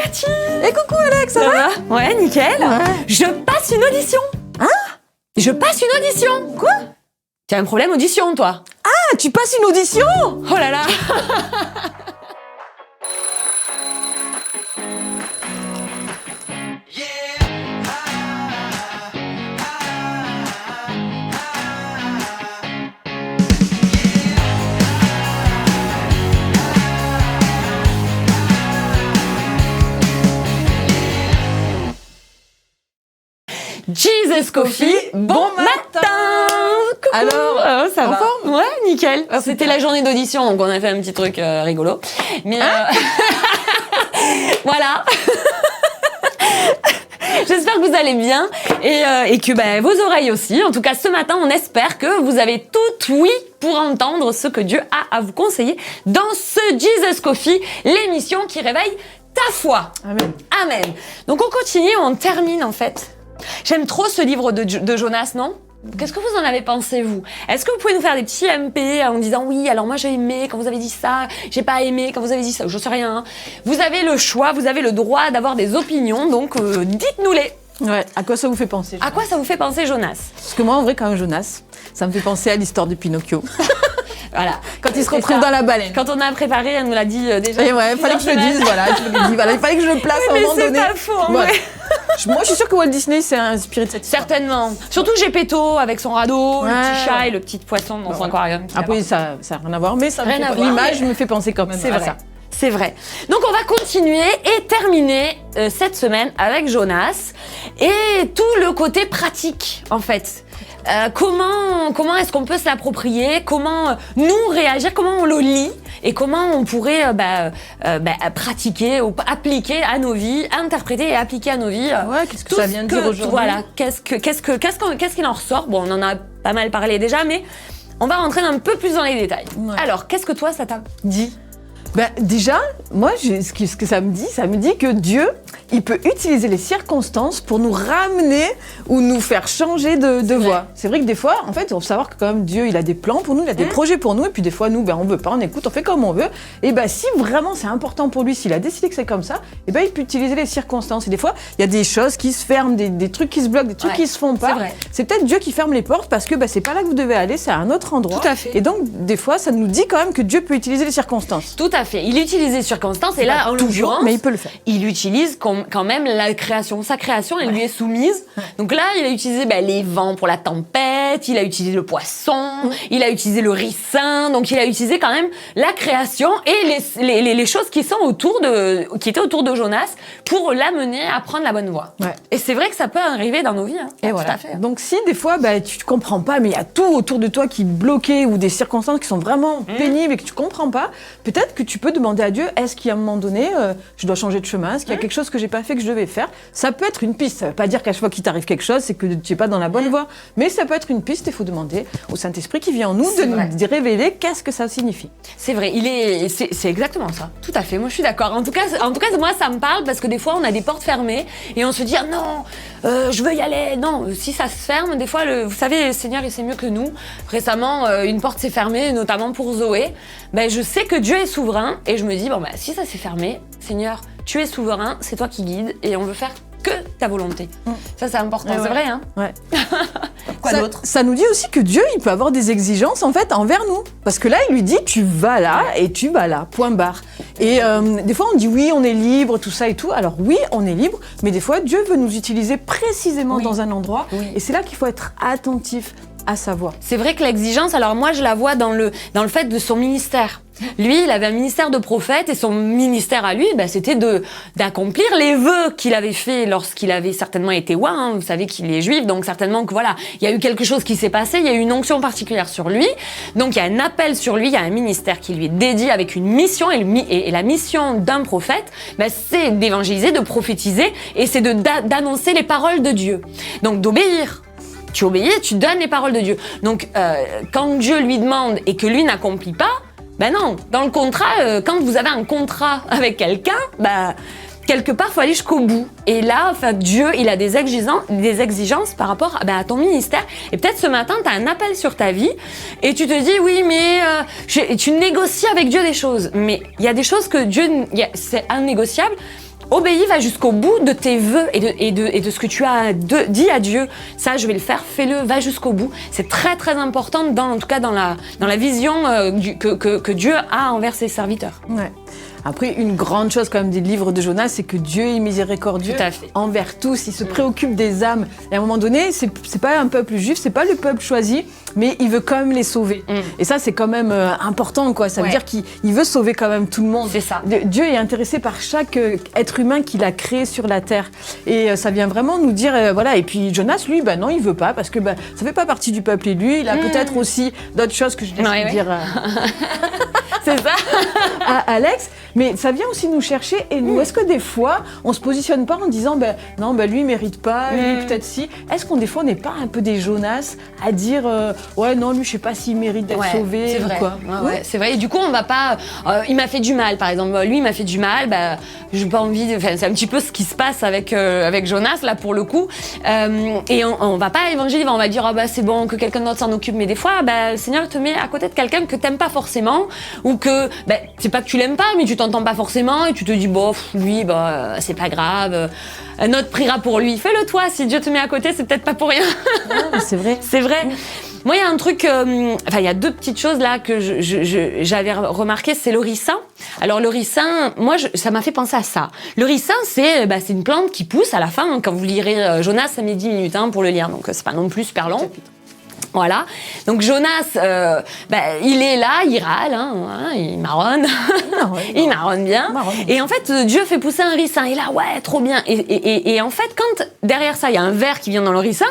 Cathy! Et coucou Alex, ça va? Ouais, nickel. Ouais. Je passe une audition. Hein? Je passe une audition. Quoi? Tu as un problème audition, toi? Ah, tu passes une audition? Oh là là. Jesus Coffee, bon matin. Coucou. Alors, ça en va? forme? Ouais, nickel. Ah, C'était la journée d'audition, donc on a fait un petit truc rigolo. Mais voilà. J'espère que vous allez bien et que vos oreilles aussi. En tout cas, ce matin, on espère que vous avez tout oui pour entendre ce que Dieu a à vous conseiller dans ce Jesus Coffee, l'émission qui réveille ta foi. Amen. Amen. Donc on continue, on termine en fait. J'aime trop ce livre de Jonas, non ? Qu'est-ce que vous en avez pensé, vous ? Est-ce que vous pouvez nous faire des petits MP en disant oui, alors moi j'ai aimé quand vous avez dit ça, j'ai pas aimé quand vous avez dit ça, je sais rien. Vous avez le choix, vous avez le droit d'avoir des opinions, donc dites-nous-les. Ouais, à quoi ça vous fait penser? À quoi ça vous fait penser, Jonas ? Parce que moi, en vrai, quand même, Jonas, ça me fait penser à l'histoire de Pinocchio. Voilà. Quand il se retrouve dans la baleine. Quand on a préparé, elle nous l'a dit déjà. Et ouais, fallait que je le dise, voilà, je le dis, voilà, il fallait que je le place à un moment donné. Mais c'est pas faux, en Voilà. vrai. Moi, je suis sûre que Walt Disney s'est inspiré de cette histoire. Certainement. Surtout Gepetto avec son radeau, le Ouais. petit chat et le petit poisson dans son aquarium. Après, ça n'a rien à voir, mais ça me Rien fait à pas- voir, l'image mais- me fait penser quand même C'est à vrai. ça. C'est vrai. Donc on va continuer et terminer cette semaine avec Jonas et tout le côté pratique en fait. Comment est-ce qu'on peut se l'approprier? Comment nous réagir? Comment on le lit? Et comment on pourrait pratiquer ou appliquer à nos vies, interpréter et appliquer à nos vies Ouais, qu'est-ce que tout ça ce vient de dire aujourd'hui? Voilà, qu'est-ce qu'il en ressort? Bon, on en a pas mal parlé déjà, mais on va rentrer un peu plus dans les détails. Ouais. Alors, qu'est-ce que toi, ça t'a dit? Ben, déjà, moi, ce que ça me dit que Dieu, il peut utiliser les circonstances pour nous ramener ou nous faire changer de voie. C'est vrai que des fois, en fait, on faut savoir que quand même Dieu, il a des plans pour nous, il a des projets pour nous, et puis des fois, nous, on veut pas, on écoute, on fait comme on veut. Et ben, si vraiment c'est important pour lui, s'il a décidé que c'est comme ça, et ben, il peut utiliser les circonstances. Et des fois, il y a des choses qui se ferment, des trucs qui se bloquent, des trucs qui se font pas. C'est vrai. C'est peut-être Dieu qui ferme les portes parce que c'est pas là que vous devez aller, c'est à un autre endroit. Tout à fait. Et donc, des fois, ça nous dit quand même que Dieu peut utiliser les circonstances. Tout à fait. Il utilise les circonstances et là, en Toujours, l'occurrence, mais il peut le faire. il utilise quand même la création. Sa création, elle lui est soumise. Donc là, il a utilisé les vents pour la tempête, il a utilisé le poisson, il a utilisé le ricin. Donc il a utilisé quand même la création et les choses qui étaient autour de Jonas pour l'amener à prendre la bonne voie. Ouais. Et c'est vrai que ça peut arriver dans nos vies. Hein. Et Tout voilà. à fait. Donc si des fois tu comprends pas, mais il y a tout autour de toi qui est bloqué ou des circonstances qui sont vraiment pénibles et que tu comprends pas, peut-être que tu peux demander à Dieu, est-ce qu'à un moment donné, je dois changer de chemin, est-ce qu'il y a quelque chose que j'ai pas fait que je devais faire? Ça peut être une piste. Ça veut pas dire qu'à chaque fois qu'il t'arrive quelque chose, c'est que tu es pas dans la bonne voie, mais ça peut être une piste. Il faut demander au Saint-Esprit qui vient en nous C'est de vrai. nous révéler qu'est-ce que ça signifie. C'est vrai, c'est exactement ça. Tout à fait. Moi, je suis d'accord. En tout cas, moi, ça me parle parce que des fois, on a des portes fermées et on se dit, ah non, je veux y aller. Non, si ça se ferme, des fois, vous savez, le Seigneur, il sait mieux que nous. Récemment, une porte s'est fermée, notamment pour Zoé. Je sais que Dieu est souverain et je me dis, si ça s'est fermé, Seigneur, tu es souverain, c'est toi qui guides et on veut faire que ta volonté. Ça, c'est important, c'est vrai, hein? Ouais. Quoi Ça- d'autre? Ça nous dit aussi que Dieu, il peut avoir des exigences en fait envers nous. Parce que là, il lui dit, tu vas là et tu vas là, point barre. Et des fois, on dit oui, on est libre, tout ça et tout. Alors oui, on est libre, mais des fois, Dieu veut nous utiliser précisément Oui. dans un endroit. Oui. Et c'est là qu'il faut être attentif à sa voix. C'est vrai que l'exigence, alors moi je la vois dans le fait de son ministère. Lui, il avait un ministère de prophète et son ministère à lui, c'était d'accomplir les vœux qu'il avait fait lorsqu'il avait certainement été roi. Hein. Vous savez qu'il est juif, donc certainement que voilà, il y a eu quelque chose qui s'est passé, il y a eu une onction particulière sur lui. Donc il y a un appel sur lui, il y a un ministère qui lui est dédié avec une mission et la mission d'un prophète, c'est d'évangéliser, de prophétiser et c'est d'annoncer les paroles de Dieu. Donc d'obéir. Tu obéis, tu donnes les paroles de Dieu. Donc, quand Dieu lui demande et que lui n'accomplit pas, non. Dans le contrat, quand vous avez un contrat avec quelqu'un, quelque part, il faut aller jusqu'au bout. Et là, Dieu, il a des exigences par rapport à ton ministère. Et peut-être ce matin, tu as un appel sur ta vie et tu te dis, oui, mais tu négocies avec Dieu des choses. Mais il y a des choses que Dieu, c'est innégociable. obéis, va jusqu'au bout de tes vœux et de ce que tu as dit à Dieu. Ça, je vais le faire, fais-le, va jusqu'au bout. C'est très très important, en tout cas dans la vision que Dieu a envers ses serviteurs. Ouais. Après, une grande chose quand même des livres de Jonas, c'est que Dieu est miséricordieux envers tous. Il se préoccupe des âmes. Et à un moment donné, c'est pas un peuple juif, c'est pas le peuple choisi, mais il veut quand même les sauver. Et ça, c'est quand même important, quoi. Ça veut dire qu'il veut sauver quand même tout le monde. C'est ça. Dieu est intéressé par chaque être humain qu'il a créé sur la terre. Et ça vient vraiment nous dire, voilà. Et puis Jonas, lui, non, il veut pas, parce que ça fait pas partie du peuple élu. Il a peut-être aussi d'autres choses que je laisse dire. C'est ça. À Alex. Mais ça vient aussi nous chercher. Et nous, est-ce que des fois, on se positionne pas en disant, non, lui, il mérite pas, lui, peut-être si. Est-ce qu'on, des fois, on n'est pas un peu des Jonas à dire, ouais, non, lui, je sais pas s'il mérite d'être sauvé c'est vrai. ou quoi. Ouais, c'est vrai. Et du coup, on va pas. Il m'a fait du mal, par exemple. Lui, il m'a fait du mal. J'ai pas envie. C'est un petit peu ce qui se passe avec Jonas là pour le coup. Et on va pas évangéliser. On va dire, c'est bon que quelqu'un d'autre s'en occupe. Mais des fois, le Seigneur te met à côté de quelqu'un que t'aimes pas forcément, ou que c'est pas que tu l'aimes pas, mais tu t'entends pas forcément et tu te dis lui, c'est pas grave. Un autre priera pour lui. Fais-le toi. Si Dieu te met à côté, c'est peut-être pas pour rien. C'est vrai. C'est vrai. Moi, il y a un truc, il y a deux petites choses là que j'avais remarqué, c'est le ricin. Alors le ricin, moi, ça m'a fait penser à ça. Le ricin, c'est une plante qui pousse à la fin. Quand vous lirez Jonas, ça met 10 minutes pour le lire, donc c'est pas non plus super long. Voilà. Donc Jonas, il est là, il râle, il marronne, il marronne bien. Et en fait, Dieu fait pousser un ricin. Et là, ouais, trop bien. Et en fait, quand derrière ça, il y a un ver qui vient dans le ricin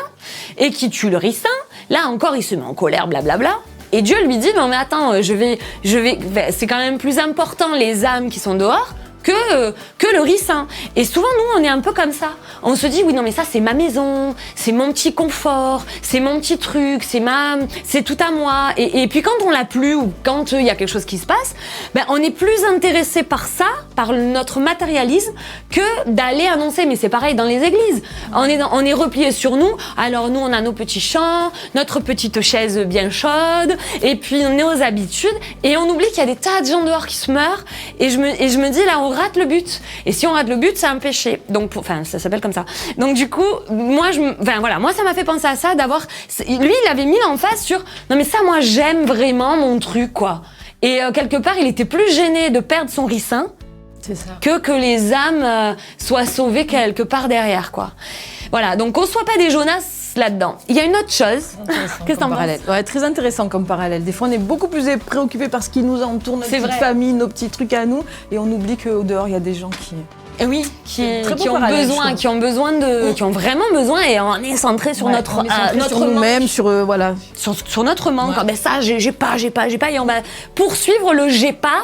et qui tue le ricin, là encore, il se met en colère, blablabla. Et Dieu lui dit, non mais attends, c'est quand même plus important les âmes qui sont dehors que le ricin. Et souvent, nous, on est un peu comme ça. On se dit, oui, non, mais ça, c'est ma maison, c'est mon petit confort, c'est mon petit truc, c'est tout à moi. Et puis, quand on l'a plus ou quand il y a quelque chose qui se passe, on est plus intéressé par ça, par notre matérialisme, que d'aller annoncer. Mais c'est pareil dans les églises. On est replié sur nous. Alors, nous, on a nos petits chants, notre petite chaise bien chaude, et puis nos habitudes. Et on oublie qu'il y a des tas de gens dehors qui se meurent. Et je me dis, là, on rate le but. Et si on rate le but, c'est un péché. Donc, ça s'appelle comme ça. Donc, du coup, moi, ça m'a fait penser à ça, lui, il avait mis l'emphase sur, non, mais ça, moi, j'aime vraiment mon truc, quoi. Et quelque part, il était plus gêné de perdre son ricin que les âmes soient sauvées quelque part derrière, quoi. Voilà. Donc, qu'on soit pas des Jonas là-dedans. Il y a une autre chose. Qu'est-ce que t'en penses ? Ouais, très intéressant comme parallèle. Des fois, on est beaucoup plus préoccupés par ce qui nous entoure, notre petite famille, nos petits trucs à nous, et on oublie qu'au dehors, il y a des gens qui... Et oui, qui ont vraiment besoin, et on est centré sur notre nous-mêmes, sur notre manque. Ouais. Ça, j'ai pas, et on va poursuivre le j'ai pas,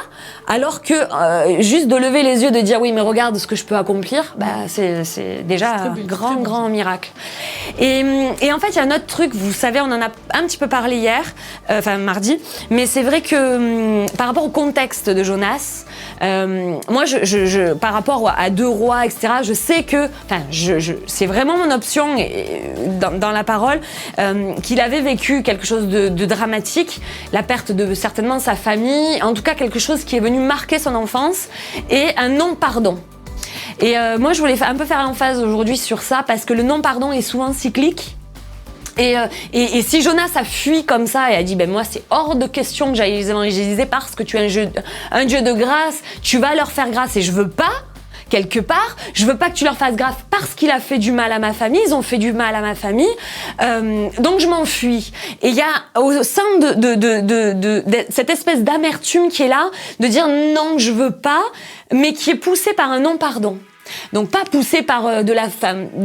alors que juste de lever les yeux, de dire oui, mais regarde ce que je peux accomplir, c'est déjà un grand miracle. Et en fait, il y a un autre truc, vous savez, on en a un petit peu parlé hier, mardi, mais c'est vrai que par rapport au contexte de Jonas, moi, par rapport à 2 rois, etc., je sais que, c'est vraiment mon option dans la parole, qu'il avait vécu quelque chose de dramatique, la perte de certainement sa famille, en tout cas quelque chose qui est venu marquer son enfance, et un non-pardon. Et moi, je voulais un peu faire l'emphase aujourd'hui sur ça, parce que le non-pardon est souvent cyclique. Et si Jonas a fui comme ça et a dit moi c'est hors de question que j'aille les évangéliser parce que tu es un Dieu de grâce, tu vas leur faire grâce et je veux pas, quelque part, je veux pas que tu leur fasses grâce parce qu'il a fait du mal à ma famille, ils ont fait du mal à ma famille, donc je m'enfuis. Et il y a au sein de cette espèce d'amertume qui est là, de dire non je veux pas, mais qui est poussée par un non-pardon. Donc pas poussé par de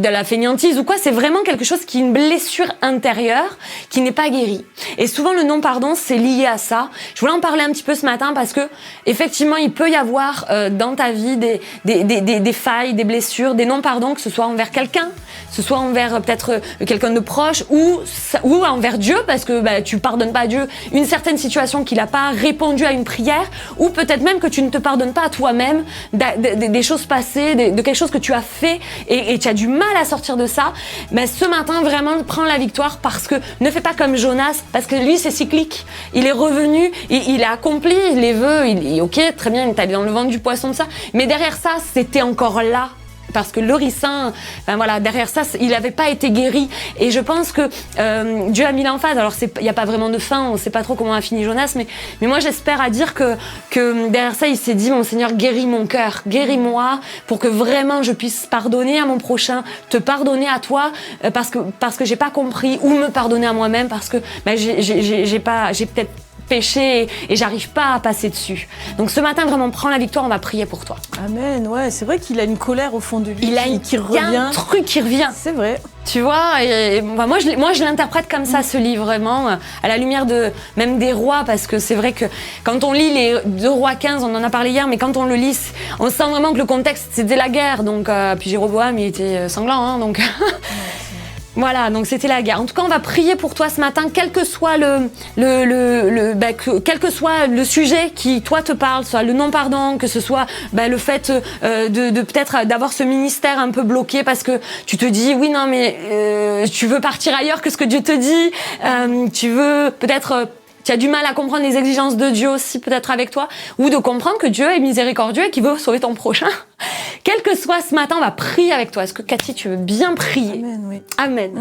la fainéantise ou quoi, c'est vraiment quelque chose qui est une blessure intérieure qui n'est pas guérie. Et souvent le non-pardon c'est lié à ça. Je voulais en parler un petit peu ce matin parce que effectivement il peut y avoir dans ta vie des failles, des blessures, des non-pardons, que ce soit envers quelqu'un, que ce soit envers peut-être quelqu'un de proche ou envers Dieu parce que tu pardonnes pas à Dieu une certaine situation qu'il n'a pas répondu à une prière, ou peut-être même que tu ne te pardonnes pas à toi-même des choses passées, de quelque chose que tu as fait et tu as du mal à sortir de ça, mais ce matin, vraiment, prends la victoire parce que ne fais pas comme Jonas, parce que lui, c'est cyclique. Il est revenu, il a accompli les vœux, ok, très bien, il est allé dans le ventre du poisson, de ça, mais derrière ça, c'était encore là. Parce que le ricin, ben voilà, derrière ça, il n'avait pas été guéri. Et je pense que Dieu a mis l'emphase. Alors, il n'y a pas vraiment de fin, on ne sait pas trop comment a fini Jonas, mais moi, j'espère à dire que derrière ça, il s'est dit, mon Seigneur, guéris mon cœur, guéris-moi, pour que vraiment je puisse pardonner à mon prochain, te pardonner à toi, parce que j'ai pas compris, ou me pardonner à moi-même, parce que ben, j'ai peut-être péché et j'arrive pas à passer dessus. Donc ce matin, vraiment, prends la victoire, on va prier pour toi. Amen, ouais, c'est vrai qu'il a une colère au fond de lui qui revient. Il y a un truc qui revient. C'est vrai. Tu vois, et moi je l'interprète comme ça, ce livre, vraiment, à la lumière même des rois, parce que c'est vrai que quand on lit les 2 Rois 15, on en a parlé hier, mais quand on le lit, on sent vraiment que le contexte, c'était la guerre. Donc, puis Jéroboam, il était sanglant, hein, donc... Voilà, donc c'était la guerre. En tout cas, on va prier pour toi ce matin, quel que soit quel que soit le sujet qui toi te parle, soit le non-pardon, que ce soit le fait de peut-être d'avoir ce ministère un peu bloqué parce que tu te dis oui non mais tu veux partir ailleurs que ce que Dieu te dit, tu veux peut-être tu as du mal à comprendre les exigences de Dieu aussi peut-être avec toi, ou de comprendre que Dieu est miséricordieux et qu'il veut sauver ton prochain. Quel que soit ce matin, on va prier avec toi. Est-ce que Cathy, tu veux bien prier? Amen, oui. Amen.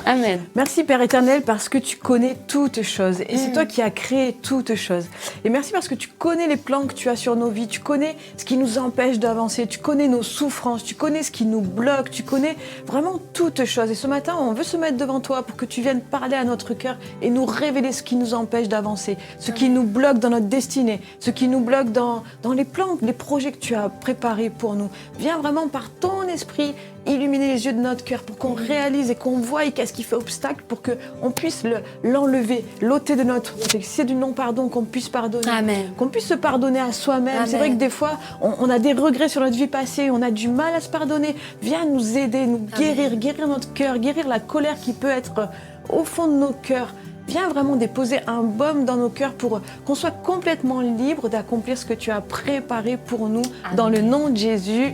Amen. Merci Père éternel parce que tu connais toutes choses et c'est toi qui as créé toutes choses. Et merci parce que tu connais les plans que tu as sur nos vies, tu connais ce qui nous empêche d'avancer, tu connais nos souffrances, tu connais ce qui nous bloque, tu connais vraiment toutes choses. Et ce matin, on veut se mettre devant toi pour que tu viennes parler à notre cœur et nous révéler ce qui nous empêche d'avancer, ce qui nous bloque dans notre destinée, ce qui nous bloque dans les plans, les projets que tu as préparés pour nous. Viens vraiment par ton esprit illuminer les yeux de notre cœur pour qu'on réalise et qu'on voie qu'est-ce qui fait obstacle pour qu'on puisse l'enlever, l'ôter de notre... Si c'est du non-pardon, qu'on puisse pardonner. Amen. Qu'on puisse se pardonner à soi-même. Amen. C'est vrai que des fois, on a des regrets sur notre vie passée, on a du mal à se pardonner. Viens nous aider, nous guérir, guérir notre cœur, guérir la colère qui peut être au fond de nos cœurs. Viens vraiment déposer un baume dans nos cœurs pour qu'on soit complètement libre d'accomplir ce que tu as préparé pour nous. Amen. Dans le nom de Jésus.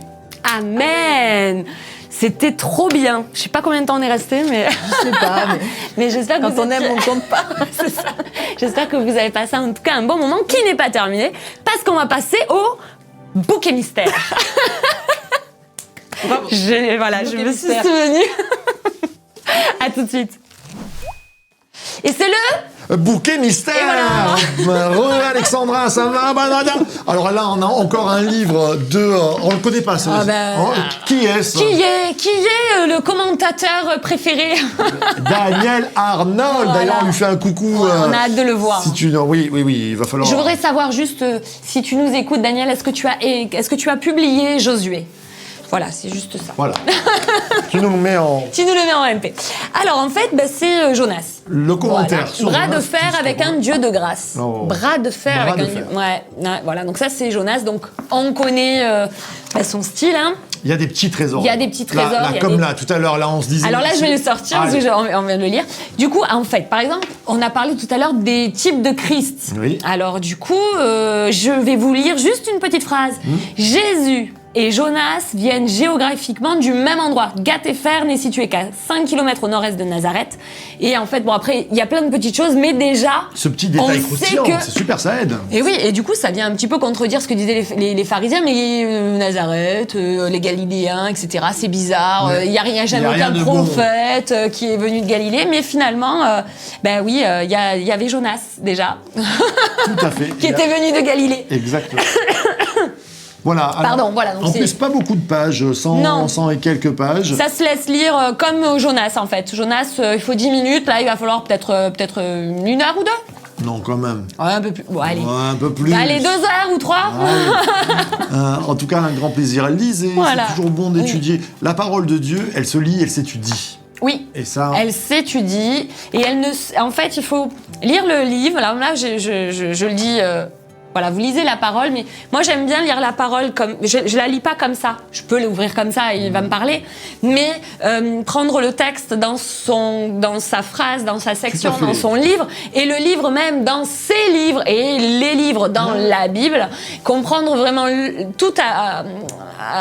Amen. C'était trop bien. Je sais pas combien de temps on est resté, mais... Je sais pas, mais j'espère que quand on aime, on compte pas. C'est ça. J'espère que vous avez passé en tout cas un bon moment qui n'est pas terminé, parce qu'on va passer au bouquet mystère. Bravo. Je me suis souvenue. À tout de suite. Et c'est le... Bouquet mystère. Voilà. Alexandra, ça va? Alors là, on a encore un livre on le connaît pas, ça. Qui est-ce? Qui est le commentateur préféré? Daniel Arnold. Voilà. D'ailleurs, on lui fait un coucou. On a hâte de le voir. Oui, il va falloir. Je voudrais savoir juste si tu nous écoutes, Daniel, est-ce que tu as publié Josué? Voilà, c'est juste ça. Voilà. Tu nous le mets en MP. Alors, en fait, c'est Jonas. Le commentaire. Voilà. Bras de fer avec un Dieu de grâce. Oh. Bras de fer avec un Dieu. Ouais, voilà. Donc ça, c'est Jonas. Donc, on connaît son style. Hein. Il y a des petits trésors. Il y a des petits trésors. Là, tout à l'heure, là, on se disait... Alors là, je vais le sortir parce qu'on vient de le lire. Du coup, en fait, par exemple, on a parlé tout à l'heure des types de Christ. Oui. Alors, du coup, je vais vous lire juste une petite phrase. Jésus et Jonas viennent géographiquement du même endroit. Gath-Hépher n'est situé qu'à 5 km au nord-est de Nazareth. Et en fait, bon après, il y a plein de petites choses, mais déjà... Ce petit détail croustillant, c'est super, ça aide. Et oui, et du coup, ça vient un petit peu contredire ce que disaient les pharisiens, mais Nazareth, les Galiléens, etc., c'est bizarre. Il n'y a jamais aucun prophète qui est venu de Galilée, mais finalement, il y avait Jonas, déjà. Tout à fait. qui était venu de Galilée. Exactement. Voilà. Pardon, voilà. Donc en plus, pas beaucoup de pages, 100 et quelques pages. Ça se laisse lire comme Jonas, en fait. Jonas, il faut 10 minutes. Là, il va falloir peut-être 1 heure ou 2. Non, quand même. Ouais, un peu plus. Bon, allez. Ouais, un peu plus. Allez, 2 heures ou 3. En tout cas, un grand plaisir. Lisez, voilà. C'est toujours bon d'étudier. Oui. La parole de Dieu, elle se lit, elle s'étudie. Oui, et ça... elle s'étudie. Et en fait, il faut lire le livre. Là je le dis... Voilà, vous lisez la parole, mais moi j'aime bien lire la parole comme... Je la lis pas comme ça. Je peux l'ouvrir comme ça et il va me parler. Mais prendre le texte dans sa phrase, dans sa section, dans son livre, et le livre même dans ses livres, et les livres dans la Bible, comprendre vraiment tout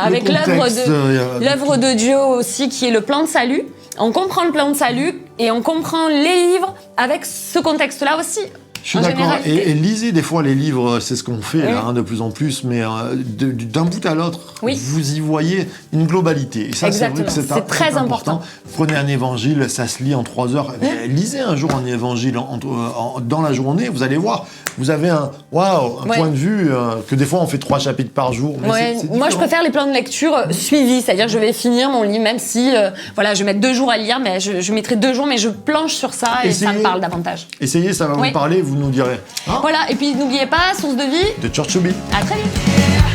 avec l'œuvre de Dieu aussi, qui est le plan de salut. On comprend le plan de salut et on comprend les livres avec ce contexte-là aussi. Je suis d'accord. Et lisez des fois les livres, c'est ce qu'on fait là, de plus en plus, mais d'un bout à l'autre, vous y voyez une globalité. Et ça, c'est vrai que c'est très important. Prenez un évangile, ça se lit en 3 heures. Lisez un jour un évangile dans la journée, vous allez voir. Vous avez un point de vue que des fois on fait 3 chapitres par jour. Mais moi, je préfère les plans de lecture suivis, c'est-à-dire que je vais finir mon livre, même si je vais mettre 2 jours à lire, mais je mettrai 2 jours, mais je planche sur ça et ça me parle davantage. Essayez, ça va vous parler, vous nous direz. Voilà, et puis n'oubliez pas, source de vie de Church to Be. À très vite.